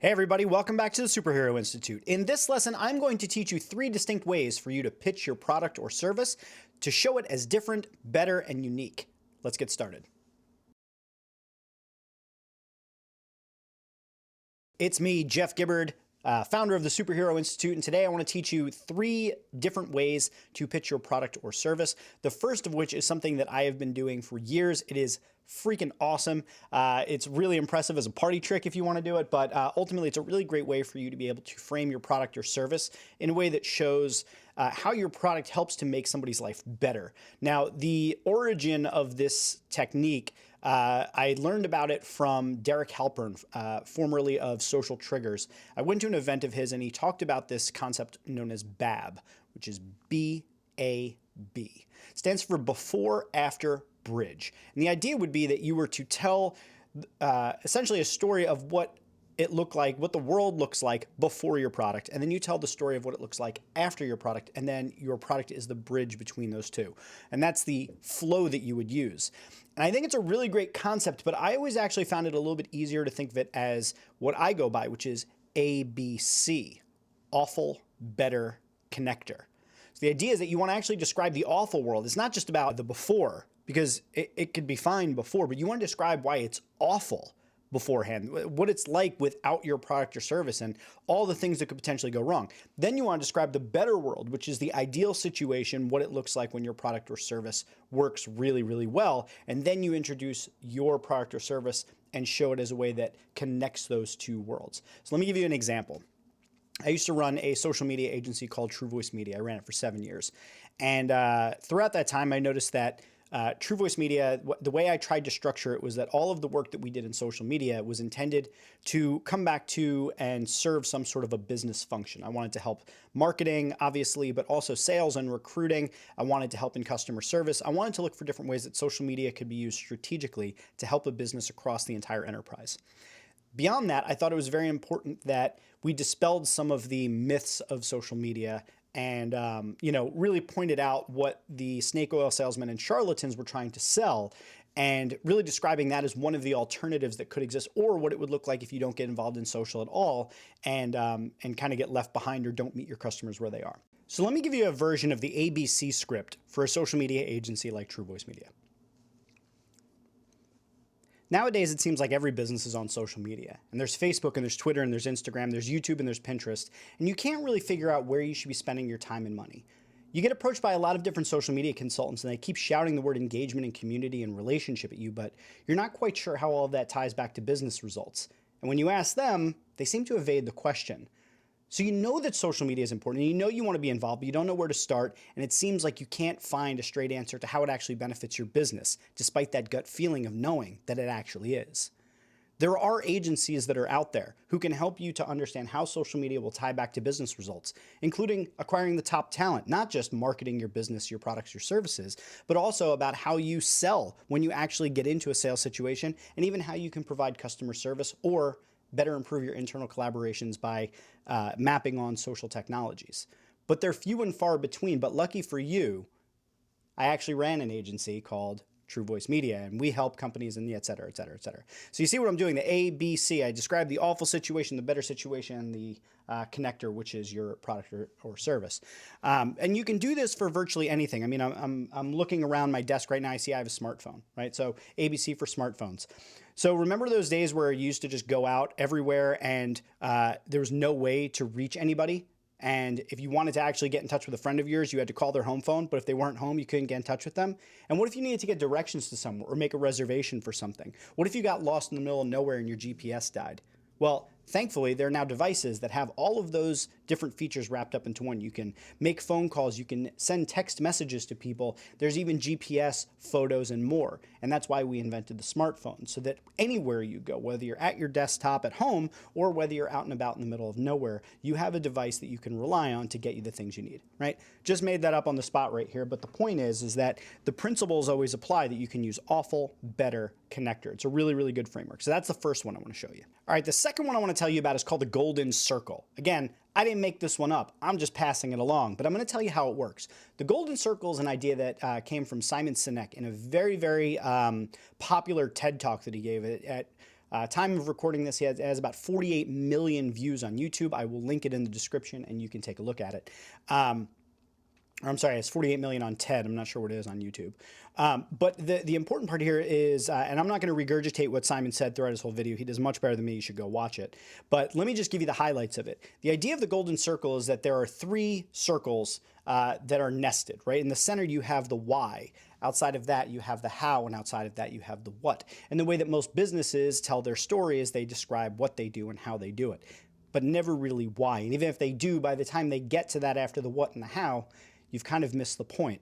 Hey everybody, welcome back to the Superhero Institute. In this lesson, I'm going to teach you 3 distinct ways for you to pitch your product or service to show it as different, better, and unique. Let's get started. It's me, Jeff Gibbard, founder of the Superhero Institute, and today I want to teach you 3 different ways to pitch your product or service. The first of which is something that I have been doing for years. It is freaking awesome. It's really impressive as a party trick if you want to do it, but ultimately it's a really great way for you to be able to frame your product or service in a way that shows how your product helps to make somebody's life better. Now, the origin of this technique, I learned about it from Derek Halpern, formerly of Social Triggers. I went to an event of his and he talked about this concept known as BAB, which is B-A-B. It stands for before, after, bridge. And the idea would be that you were to tell essentially a story of what it looked like, what the world looks like before your product, and then you tell the story of what it looks like after your product, and then your product is the bridge between those two. And that's the flow that you would use. And I think it's a really great concept, but I always actually found it a little bit easier to think of it as what I go by, which is ABC, awful, better, connector. So the idea is that you want to actually describe the awful world. It's not just about the before, because it could be fine before, but you want to describe why it's awful beforehand, what it's like without your product or service and all the things that could potentially go wrong. Then you want to describe the better world, which is the ideal situation, what it looks like when your product or service works really, really well. And then you introduce your product or service and show it as a way that connects those two worlds. So let me give you an example. I used to run a social media agency called True Voice Media. I ran it for 7 years. And throughout that time, I noticed that True Voice Media, the way I tried to structure it was that all of the work that we did in social media was intended to come back to and serve some sort of a business function. I wanted to help marketing, obviously, but also sales and recruiting. I wanted to help in customer service. I wanted to look for different ways that social media could be used strategically to help a business across the entire enterprise. Beyond that, I thought it was very important that we dispelled some of the myths of social media and really pointed out what the snake oil salesmen and charlatans were trying to sell, and really describing that as one of the alternatives that could exist, or what it would look like if you don't get involved in social at all and kind of get left behind or don't meet your customers where they are. So let me give you a version of the ABC script for a social media agency like True Voice Media. Nowadays, it seems like every business is on social media, and there's Facebook and there's Twitter and there's Instagram, there's YouTube and there's Pinterest, and you can't really figure out where you should be spending your time and money. You get approached by a lot of different social media consultants and they keep shouting the word engagement and community and relationship at you, but you're not quite sure how all of that ties back to business results. And when you ask them, they seem to evade the question. So you know that social media is important and you know you want to be involved, but you don't know where to start, and it seems like you can't find a straight answer to how it actually benefits your business, despite that gut feeling of knowing that it actually is. There are agencies that are out there who can help you to understand how social media will tie back to business results, including acquiring the top talent, not just marketing your business, your products, your services, but also about how you sell when you actually get into a sales situation, and even how you can provide customer service or better improve your internal collaborations by mapping on social technologies. But they're few and far between, but lucky for you, I actually ran an agency called True Voice Media, and we help companies and et cetera, et cetera, et cetera. So you see what I'm doing, the A, B, C. I describe the awful situation, the better situation, and the connector, which is your product or service. And you can do this for virtually anything. I mean, I'm looking around my desk right now. I see I have a smartphone, right? So ABC for smartphones. So remember those days where you used to just go out everywhere and there was no way to reach anybody? And if you wanted to actually get in touch with a friend of yours, you had to call their home phone, but if they weren't home, you couldn't get in touch with them. And what if you needed to get directions to somewhere or make a reservation for something? What if you got lost in the middle of nowhere and your GPS died? Well, thankfully, there are now devices that have all of those different features wrapped up into one. You can make phone calls, you can send text messages to people, there's even GPS, photos, and more. And that's why we invented the smartphone, so that anywhere you go, whether you're at your desktop at home or whether you're out and about in the middle of nowhere, you have a device that you can rely on to get you the things you need, right? Just made that up on the spot right here, but the point is that the principles always apply, that you can use awful, better, connector. It's a really, really good framework. So that's the first one I want to show you. All right, the second one I want to tell you about is called the golden circle. Again, I didn't make this one up. I'm just passing it along, but I'm going to tell you how it works. The golden circle is an idea that came from Simon Sinek in a very, very popular TED Talk that he gave at Time of recording this, he has about 48 million views on YouTube. I will link it in the description and you can take a look at it. I'm sorry, it's 48 million on TED. I'm not sure what it is on YouTube. But the important part here is, and I'm not going to regurgitate what Simon said throughout his whole video. He does much better than me. You should go watch it. But let me just give you the highlights of it. The idea of the golden circle is that there are 3 circles that are nested, right? In the center, you have the why. Outside of that, you have the how, and outside of that, you have the what. And the way that most businesses tell their story is they describe what they do and how they do it, but never really why. And even if they do, by the time they get to that after the what and the how, you've kind of missed the point.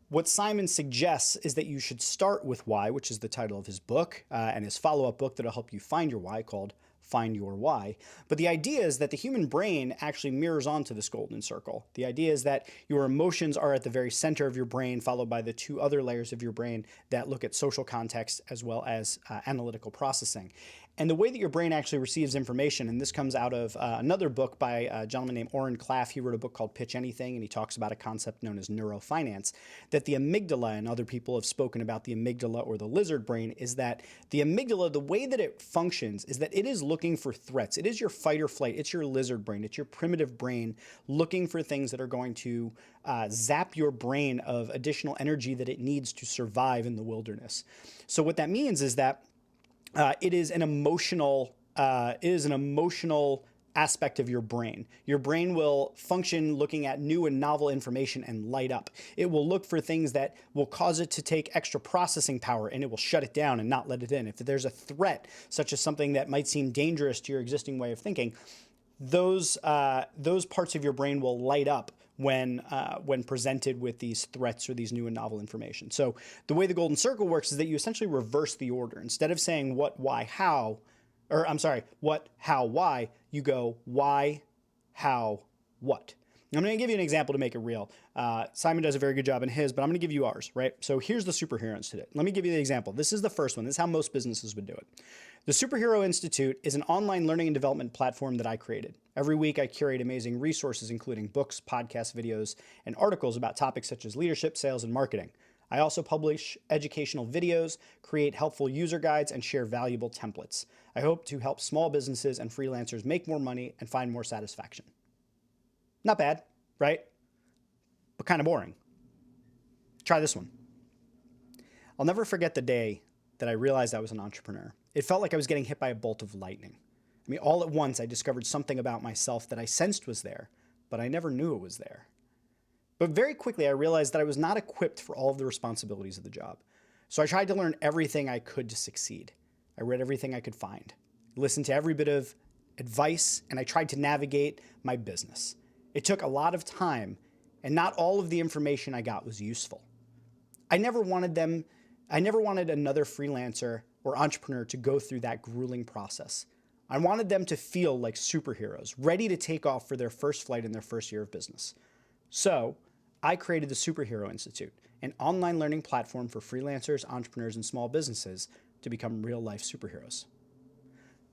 What Simon suggests is that you should start with why, which is the title of his book, and his follow-up book that'll help you find your why, called Find Your Why. But the idea is that the human brain actually mirrors onto this golden circle. The idea is that your emotions are at the very center of your brain, followed by the 2 other layers of your brain that look at social context as well as analytical processing. And the way that your brain actually receives information, and this comes out of another book by a gentleman named Oren Klaff. He wrote a book called Pitch Anything, and he talks about a concept known as neurofinance, that the amygdala, and other people have spoken about the amygdala or the lizard brain, is that the amygdala, the way that it functions is that it is looking for threats. It is your fight or flight. It's your lizard brain. It's your primitive brain looking for things that are going to zap your brain of additional energy that it needs to survive in the wilderness. So what that means is that it is an emotional aspect of your brain. Your brain will function looking at new and novel information and light up. It will look for things that will cause it to take extra processing power, and it will shut it down and not let it in. If there's a threat, such as something that might seem dangerous to your existing way of thinking, those parts of your brain will light up when presented with these threats or these new and novel information. So the way the golden circle works is that you essentially reverse the order. Instead of saying what, why, how, or I'm sorry, what, how, why, you go why, how, what. I'm going to give you an example to make it real. Simon does a very good job in his, but I'm going to give you ours, right? So here's the Superhero Institute. Let me give you the example. This is the first one. This is how most businesses would do it. The Superhero Institute is an online learning and development platform that I created. Every week, I curate amazing resources, including books, podcasts, videos, and articles about topics such as leadership, sales, and marketing. I also publish educational videos, create helpful user guides, and share valuable templates. I hope to help small businesses and freelancers make more money and find more satisfaction. Not bad, right? But kind of boring. Try this one. I'll never forget the day that I realized I was an entrepreneur. It felt like I was getting hit by a bolt of lightning. I mean, all at once, I discovered something about myself that I sensed was there, but I never knew it was there. But very quickly, I realized that I was not equipped for all of the responsibilities of the job. So I tried to learn everything I could to succeed. I read everything I could find, listened to every bit of advice, and I tried to navigate my business. It took a lot of time, and not all of the information I got was useful. I never wanted another freelancer or entrepreneur to go through that grueling process. I wanted them to feel like superheroes, ready to take off for their first flight in their first year of business. So I created the Superhero Institute, an online learning platform for freelancers, entrepreneurs, and small businesses to become real-life superheroes.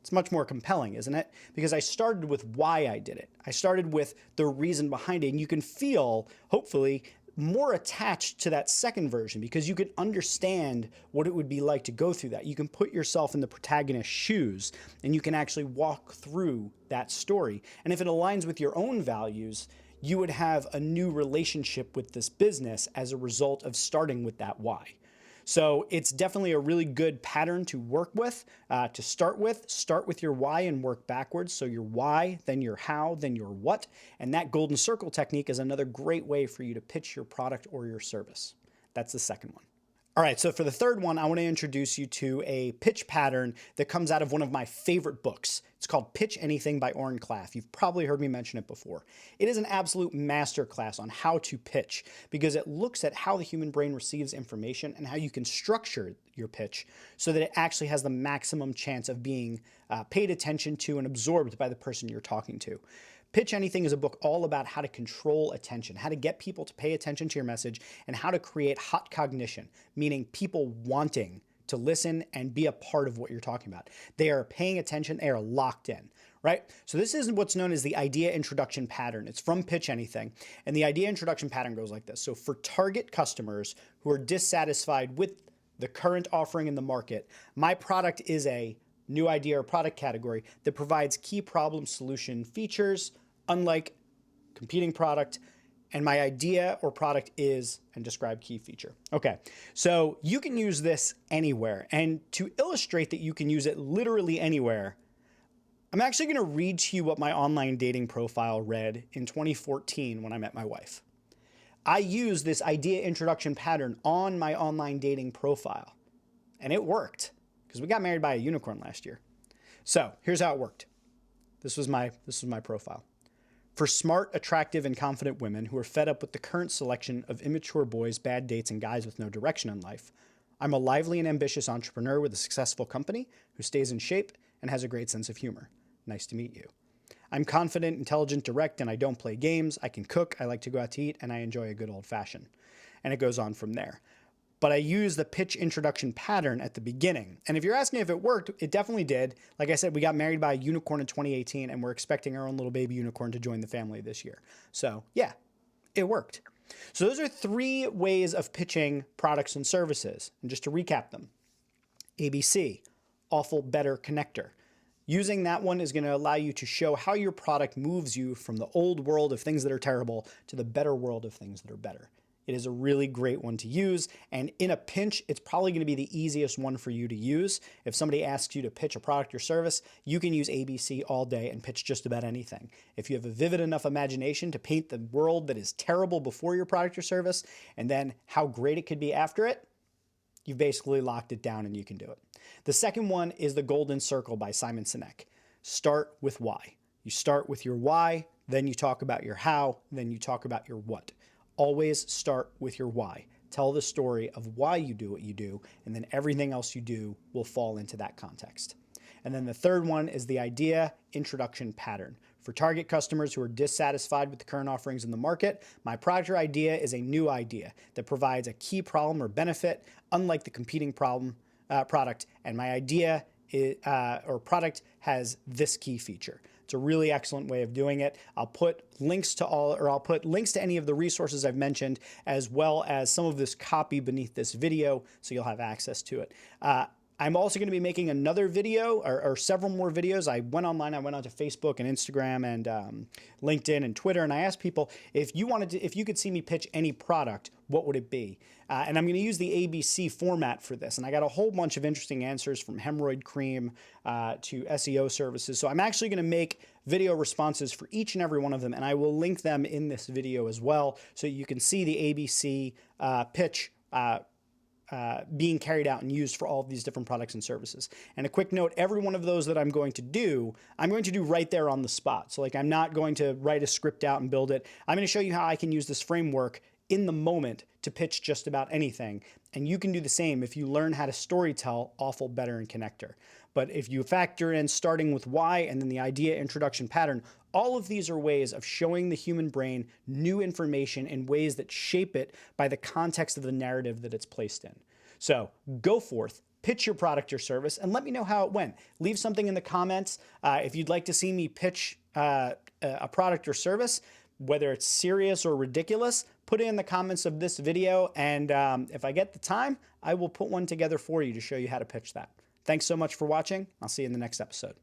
It's much more compelling, isn't it? Because I started with why I did it. I started with the reason behind it, and you can feel, hopefully, more attached to that second version because you can understand what it would be like to go through that. You can put yourself in the protagonist's shoes and you can actually walk through that story. And if it aligns with your own values, you would have a new relationship with this business as a result of starting with that why. So it's definitely a really good pattern to work with, to start with. Start with your why and work backwards. So your why, then your how, then your what. And that golden circle technique is another great way for you to pitch your product or your service. That's the second one. All right, so for the third one, I want to introduce you to a pitch pattern that comes out of one of my favorite books. It's called Pitch Anything by Oren Klaff. You've probably heard me mention it before. It is an absolute masterclass on how to pitch because it looks at how the human brain receives information and how you can structure your pitch so that it actually has the maximum chance of being paid attention to and absorbed by the person you're talking to. Pitch Anything is a book all about how to control attention, how to get people to pay attention to your message, and how to create hot cognition, meaning people wanting to listen and be a part of what you're talking about. They are paying attention, they are locked in, right? So this is what's known as the idea introduction pattern. It's from Pitch Anything, and the idea introduction pattern goes like this. So for target customers who are dissatisfied with the current offering in the market, my product is a new idea or product category that provides key problem solution features, unlike competing product, and my idea or product is, and describe key feature. Okay, so you can use this anywhere. And to illustrate that you can use it literally anywhere, I'm actually going to read to you what my online dating profile read in 2014 when I met my wife. I used this idea introduction pattern on my online dating profile, and it worked because we got married by a unicorn last year. So here's how it worked. This was my profile. For smart, attractive, and confident women who are fed up with the current selection of immature boys, bad dates, and guys with no direction in life, I'm a lively and ambitious entrepreneur with a successful company who stays in shape and has a great sense of humor. Nice to meet you. I'm confident, intelligent, direct, and I don't play games. I can cook, I like to go out to eat, and I enjoy a good old-fashioned. And it goes on from there. But I use the pitch introduction pattern at the beginning. And if you're asking if it worked, it definitely did. Like I said, we got married by a unicorn in 2018, and we're expecting our own little baby unicorn to join the family this year. So yeah, it worked. So those are 3 ways of pitching products and services. And just to recap them, ABC, awful, better, connector. Using that one is going to allow you to show how your product moves you from the old world of things that are terrible to the better world of things that are better. It is a really great one to use, and in a pinch, it's probably going to be the easiest one for you to use. If somebody asks you to pitch a product or service, you can use ABC all day and pitch just about anything. If you have a vivid enough imagination to paint the world that is terrible before your product or service, and then how great it could be after it, you've basically locked it down and you can do it. The second one is the Golden Circle by Simon Sinek. Start with why. You start with your why, then you talk about your how, then you talk about your what. Always start with your why. Tell the story of why you do what you do, and then everything else you do will fall into that context. And then the third one is the idea introduction pattern. For target customers who are dissatisfied with the current offerings in the market, my product or idea is a new idea that provides a key problem or benefit, unlike the competing product, and my idea or product has this key feature. It's a really excellent way of doing it. I'll put links to any of the resources I've mentioned, as well as some of this copy beneath this video, so you'll have access to it. I'm also going to be making another video or several more videos. I went online, I went onto Facebook and Instagram and LinkedIn and Twitter, and I asked people if you could see me pitch any product, what would it be? And I'm going to use the ABC format for this. And I got a whole bunch of interesting answers from hemorrhoid cream to SEO services. So I'm actually going to make video responses for each and every one of them, and I will link them in this video as well, so you can see the ABC pitch being carried out and used for all of these different products and services. And a quick note, every one of those that I'm going to do right there on the spot. So like, I'm not going to write a script out and build it. I'm going to show you how I can use this framework in the moment to pitch just about anything. And you can do the same if you learn how to storytell awful, better, and connector. But if you factor in starting with why and then the idea introduction pattern, all of these are ways of showing the human brain new information in ways that shape it by the context of the narrative that it's placed in. So go forth, pitch your product or service, and let me know how it went. Leave something in the comments. If you'd like to see me pitch a product or service, whether it's serious or ridiculous, put it in the comments of this video, and if I get the time, I will put one together for you to show you how to pitch that. Thanks so much for watching. I'll see you in the next episode.